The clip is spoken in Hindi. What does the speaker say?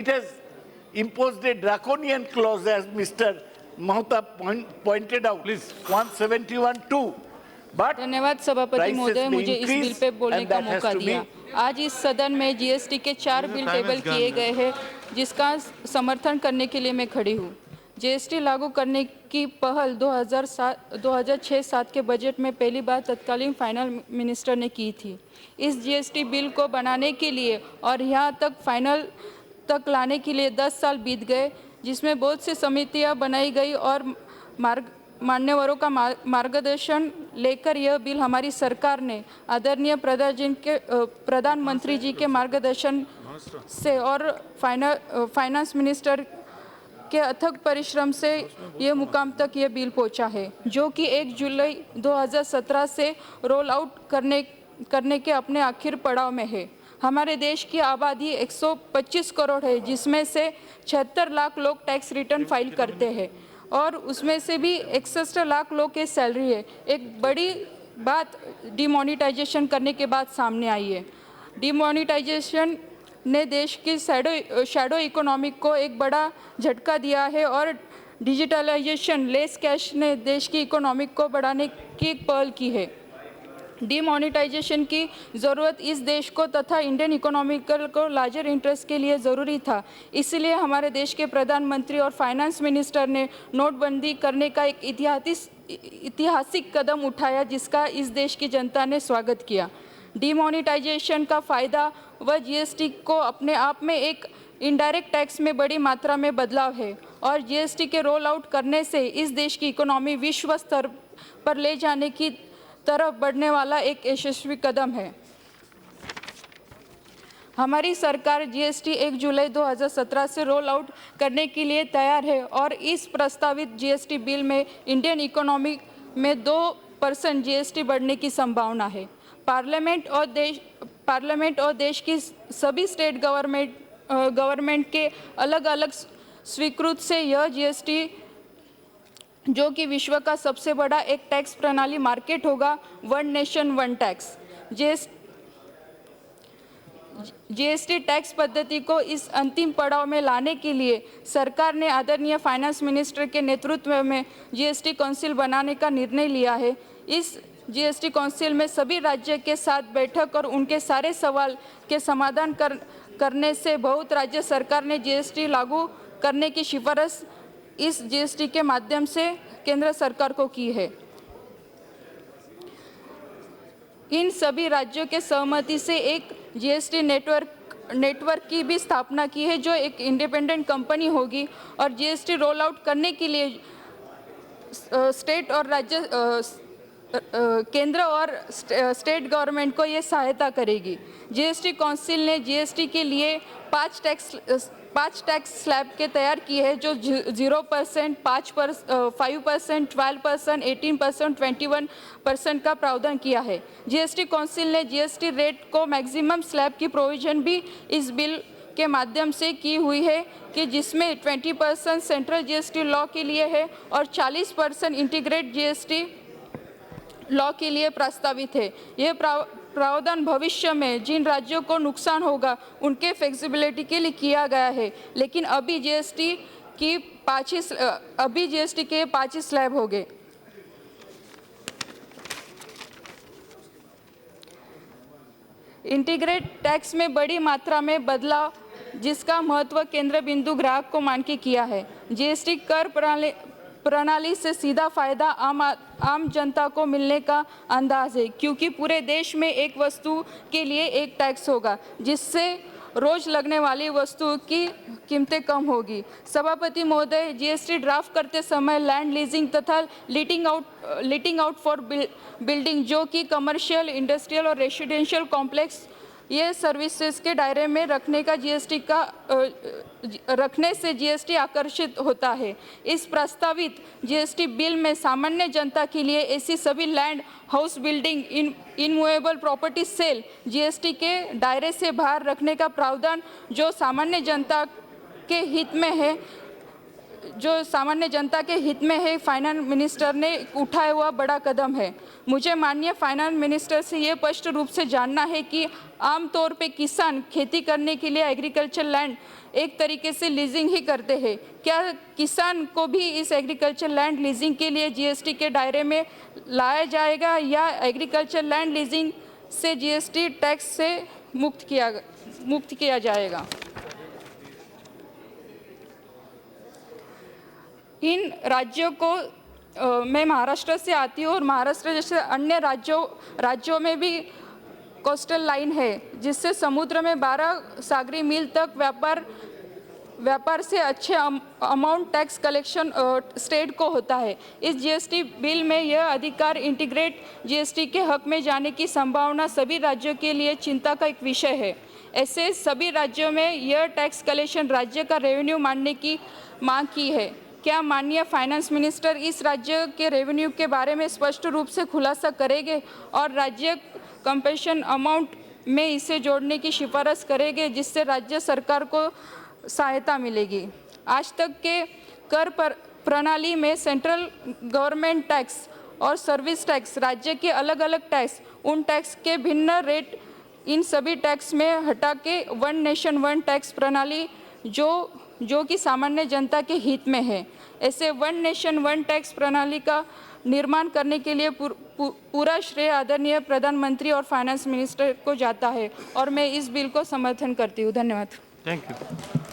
It has imposed a draconian clause, as Mr. Mahta pointed out, Please. 171(2). But धन्यवाद सभापति prices महोदय, may मुझे इस बिल increase पे बोलने and का that has मौका to be- दिया। आज इस सदन में जीएसटी के 4 bill time table has gone. किए गए हैं, जिसका समर्थन करने के लिए मैं खड़ी हूँ। जीएसटी लागू करने की पहल 2006-7 के बजट में पहली बार तत्कालीन फाइनेंस मिनिस्टर ने की थी। इस जीएसटी बिल को बनाने के लिए और यहाँ तक फाइनल तक लाने के लिए 10 साल बीत गए, जिसमें बहुत सी समितियाँ बनाई गई और मान्यवरों का मार्गदर्शन लेकर यह बिल हमारी सरकार ने आदरणीय प्रधानमंत्री जी के मार्गदर्शन से और फाइनेंस मिनिस्टर के अथक परिश्रम से ये मुकाम तक ये बिल पहुंचा है, जो कि 1 जुलाई 2017 से रोल आउट करने के अपने आखिर पड़ाव में है। हमारे देश की आबादी 125 करोड़ है, जिसमें से 76 लाख लोग टैक्स रिटर्न फाइल करते हैं और उसमें से भी 61 लाख लोग की सैलरी है। एक बड़ी बात डिमोनेटाइजेशन करने के बाद सामने आई है। डिमोनेटाइजेशन ने देश की शैडो इकोनॉमी को एक बड़ा झटका दिया है और डिजिटलाइजेशन लेस कैश ने देश की इकोनॉमी को बढ़ाने की एक पहल की है। डिमोनेटाइजेशन की ज़रूरत इस देश को तथा इंडियन इकोनॉमिकल को लार्जर इंटरेस्ट के लिए ज़रूरी था। इसलिए हमारे देश के प्रधानमंत्री और फाइनेंस मिनिस्टर ने नोटबंदी करने का एक ऐतिहासिक कदम उठाया, जिसका इस देश की जनता ने स्वागत किया। डिमोनेटाइजेशन का फ़ायदा व जीएसटी को अपने आप में एक इनडायरेक्ट टैक्स में बड़ी मात्रा में बदलाव है और जीएसटी के रोल आउट करने से इस देश की इकोनॉमी विश्व स्तर पर ले जाने की तरफ बढ़ने वाला एक यशस्वी कदम है। हमारी सरकार जीएसटी 1 जुलाई 2017 से रोल आउट करने के लिए तैयार है और इस प्रस्तावित जीएसटी बिल में इंडियन इकोनॉमी में 2% जीएसटी बढ़ने की संभावना है। पार्लियामेंट और देश की सभी स्टेट गवर्नमेंट के अलग अलग स्वीकृत से यह जीएसटी, जो कि विश्व का सबसे बड़ा एक टैक्स प्रणाली मार्केट होगा, one nation one tax GST tax पद्धति को इस अंतिम पड़ाव में लाने के लिए सरकार ने आदरणीय फाइनेंस मिनिस्टर के नेतृत्व में जीएसटी काउंसिल बनाने का निर्णय लिया है। इस जीएसटी काउंसिल में सभी राज्य के साथ बैठक और उनके सारे सवाल के समाधान करने से बहुत राज्य सरकार ने जीएसटी लागू करने की सिफारिश इस जीएसटी के माध्यम से केंद्र सरकार को की है। इन सभी राज्यों के सहमति से एक जीएसटी नेटवर्क की भी स्थापना की है, जो एक इंडिपेंडेंट कंपनी होगी और जीएसटी रोल आउट करने के लिए स्टेट और राज्य केंद्र और स्टेट गवर्नमेंट को ये सहायता करेगी। जीएसटी काउंसिल ने जीएसटी के लिए 5 टैक्स स्लैब के तैयार किए हैं, जो 0%, 5%, 12%, 18%, 21% का प्रावधान किया है। जीएसटी काउंसिल ने जीएसटी रेट को मैक्सिमम स्लैब की प्रोविजन भी इस बिल के माध्यम से की हुई है, कि जिसमें 20% सेंट्रल जीएसटी लॉ के लिए है और 40% इंटीग्रेट जीएसटी लॉ के लिए प्रस्तावित है। यह प्रावधान भविष्य में जिन राज्यों को नुकसान होगा उनके फ्लेक्सिबिलिटी के लिए किया गया है, लेकिन अभी जीएसटी के 5 स्लैब हो गए। इंटीग्रेट टैक्स में बड़ी मात्रा में बदलाव, जिसका महत्व केंद्र बिंदु ग्राहक को मान के किया है। जीएसटी कर प्रणाली से सीधा फायदा आम जनता को मिलने का अंदाज है, क्योंकि पूरे देश में एक वस्तु के लिए एक टैक्स होगा, जिससे रोज लगने वाली वस्तु की कीमतें कम होगी। सभापति महोदय, जीएसटी ड्राफ्ट करते समय लैंड लीजिंग तथा लीटिंग आउट फॉर बिल्डिंग, जो कि कमर्शियल, इंडस्ट्रियल और रेसिडेंशियल कॉम्प्लेक्स, ये सर्विसेज के दायरे में रखने से जीएसटी आकर्षित होता है। इस प्रस्तावित जीएसटी बिल में सामान्य जनता के लिए ऐसी सभी land, house building, immovable property sale GST के दायरे से बाहर रखने का प्रावधान, जो सामान्य जनता के हित में है, फाइनेंस मिनिस्टर ने उठाया हुआ बड़ा कदम है। मुझे माननीय फाइनेंस मिनिस्टर से ये स्पष्ट रूप से जानना है कि आमतौर पे किसान खेती करने के लिए एग्रीकल्चर लैंड एक तरीके से लीजिंग ही करते हैं। क्या किसान को भी इस एग्रीकल्चर लैंड लीजिंग के लिए जीएसटी के दायरे में लाया जाएगा या एग्रीकल्चर लैंड लीजिंग से जीएसटी टैक्स से मुक्त किया जाएगा? इन राज्यों को मैं महाराष्ट्र से आती हूँ और महाराष्ट्र जैसे अन्य राज्यों में भी कोस्टल लाइन है जिससे समुद्र में 12 सागरी मील तक व्यापार से अच्छे अमाउंट टैक्स कलेक्शन स्टेट को होता है। इस जीएसटी बिल में यह अधिकार इंटीग्रेट जीएसटी के हक में जाने की संभावना सभी राज्यों के लिए चिंता का एक विषय है। ऐसे सभी राज्यों में यह टैक्स कलेक्शन राज्य का रेवेन्यू मानने की मांग की है। क्या माननीय फाइनेंस मिनिस्टर इस राज्य के रेवेन्यू के बारे में स्पष्ट रूप से खुलासा करेंगे और राज्य कंपेंसेशन अमाउंट में इसे जोड़ने की सिफारिश करेंगे जिससे राज्य सरकार को सहायता मिलेगी? आज तक के कर प्रणाली में सेंट्रल गवर्नमेंट टैक्स और सर्विस टैक्स, राज्य के अलग अलग टैक्स, उन टैक्स के भिन्न रेट, इन सभी टैक्स में हटा के वन नेशन वन टैक्स प्रणाली जो कि सामान्य जनता के हित में है, ऐसे वन नेशन वन टैक्स प्रणाली का निर्माण करने के लिए पूरा श्रेय आदरणीय प्रधानमंत्री और फाइनेंस मिनिस्टर को जाता है और मैं इस बिल को समर्थन करती हूँ। धन्यवाद। Thank you.